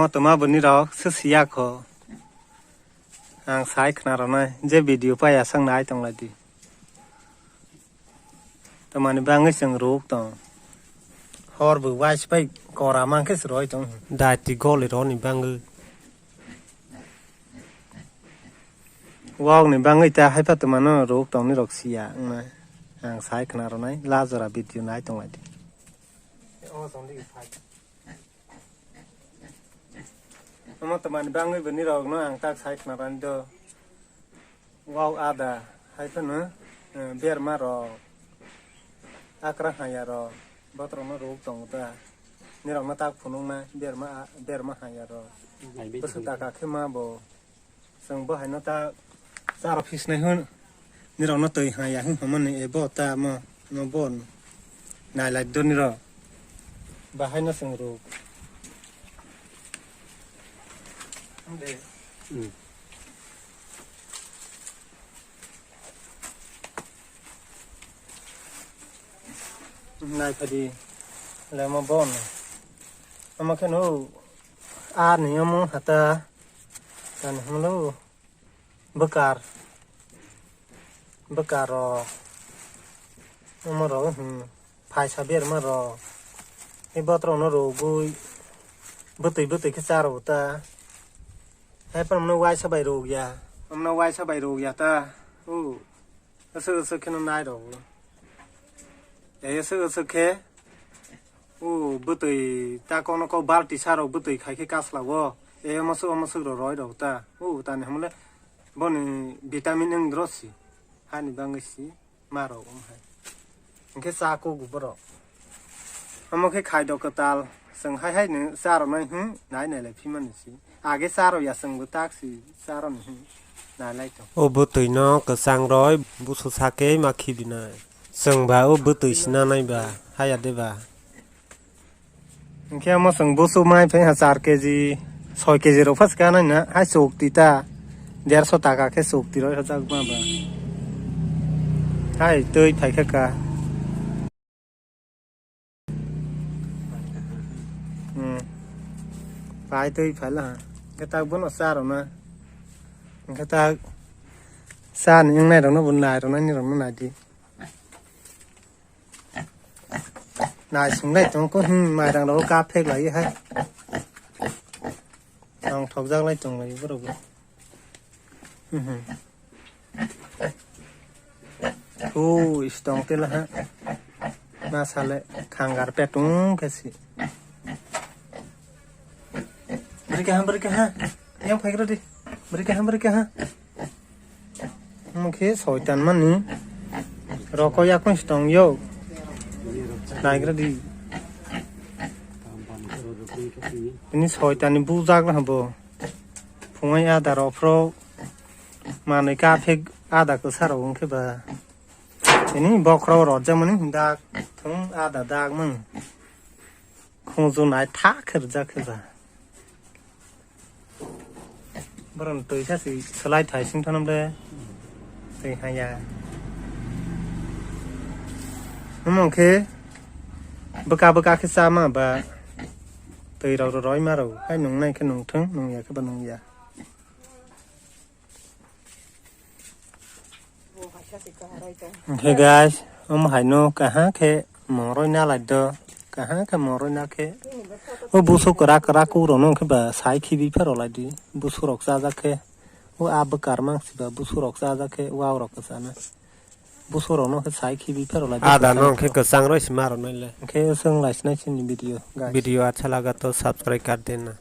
mà tụi má bên đi đó sức xia khó hàng sái khả năng này dễ video phải à sang nái trong lại đi tụi mà đi bang cái sừng ruột tao hor vừa vai spay cò ra mang cái sợi trong đại thì gọi là đi bang người wow này bang người ta hay phát tụi mà nó ruột tao nó rọc xia này hàng sái khả năng này lá giờ là video nái trong lại đi mà tụi mình bang người bên đi rồi nó hàng tác sai khả năng đó wow ada hay phần nữa biar mà rồi akra hanya rồi bắt đầu nó rút tổng taนี่เรามาตากฝนลงนะเบียร์มาหายารอก็สุดตากขึ้นมาบ่สังบ่ให้nó taซาเราพิษในหุ่นนี่เราเตยหายาหุ่นของมันนี่บ่ตามาบ่นนายหลายเดือนนี่เราบ่ให้nóสังรูนายพอดีแล้วมาบ่นมาแค่นู้นี่มั้งหัตถ์กันมันรู้บการรอมารอภายชาเบียร์มารอไอ้บ่ตรงนั้นรู้กุยบุตรขึ้นซารู้ตาให้ปนมันไว้สบายรู้ยามันไว้สบายรู้ยาตาซื้อแค่นั้นได้หรอกเดี๋ยวซื้อแค่บุตรตาคนนั้นก็บาลติชาเราบุตรใครแค่กัสลาวมาซื้อร้อยดอกตาตาเนี่ยมันเลยบ่นวิตามินนึงรสสิให้นี่บางสิมาเราให้แค่ซาโกกุบรอมันแค่ไข่ดอกกระตาลสั่งให้เนี่ยซาเราไม่ไหนเลยพี่มันสิแค่ซาเราอย่าสั่งบุตรสิซาเราเนี่ยไหนไรตัวบุตรน้องก็สั่งร้อยบุษสาเกมาคิดนะสั่งบ่าบุตรสินาไม่บ่าให้ยัดได้บ่าแค่มาสั่งบุษไม่เพียง1000 kg 100 kg เราฟัสกันนะให้สุกติตาเดี๋ยวสตากาแค่สุกติร้อยเขาจะมาบ่าให้เตยไผ่แค่กาไผ่เตยไผ่ละก็ตาบนอัศารนะก็ตาซานี่ยังไงเราเนาะบนนายเรานั่นนี่เราไม่นายดีนายสงได้ตรงก็มาดังเรากาเพกไหลให้ลองถกจากไรตรงไหนก็รู้ตรงที่ละฮะมาสาเลขังการเป็ดตรงแค่สิบริการฮะยังไปกันดิบริการฮะโอเคสวยจังมันนี่เราก็อยากคนตรงโยนายกันดินี่สวยจังนี่บูจักนะบ่พงไอ้อาดารอเพราะมาในกาเพกอาดาก็สารวงแค่บ่ini bokro roja mani dak thung ada dak mang khonzu nai tha kherja kheza baron tui sa si slide thai sing thanam le tei haya mong khe baka khesa ma ba tei ro roi ma ro hai nong nai khe nong thung nong ya khe ba nong ya Okay guys, hai no cả ke moro na lại đó cả ke moro na ke busu kara ku ro no ke ba sai khi bi pharo lại đi busu rok sa ke ab karma si ba busu rok sa ke wow rok sa na busu ro no ke sai khi bi pharo lại ada no ke ka sang ro smaro no le ke sang lại na chin video guys video अच्छा लगा तो सब्सक्राइब कर देना